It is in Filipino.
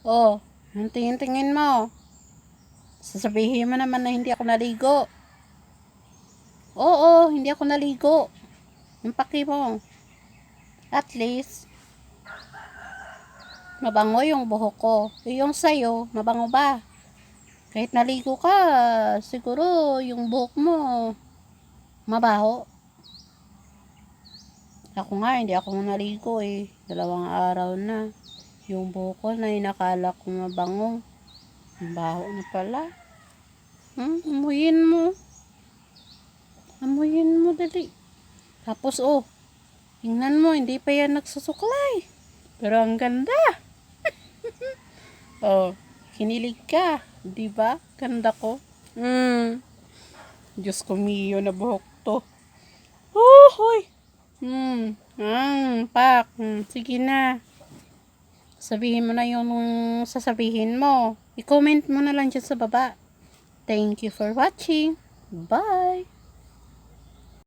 Oh, ang tingin-tingin mo. Sasabihin mo naman na hindi ako naligo. Oo, hindi ako naligo. Yung paki mo. At least, mabango yung buhok ko. Yung sa'yo, mabango ba? Kahit naligo ka, siguro yung buhok mo mabaho. Ako nga, hindi ako naligo eh. 2 araw na. Yung buhok ko na inakala ko mabango. Ang baho na pala. Amuyin mo. Amuyin mo dali. Tapos tingnan mo, hindi pa yan nagsusuklay. Pero ang ganda. Kinilig ka. Diba? Ganda ko. Diyos ko mio na buhok to. Hoy! Pak. Sige na. Sabihin mo na yung sasabihin mo. I-comment mo na lang dyan sa baba. Thank you for watching. Bye!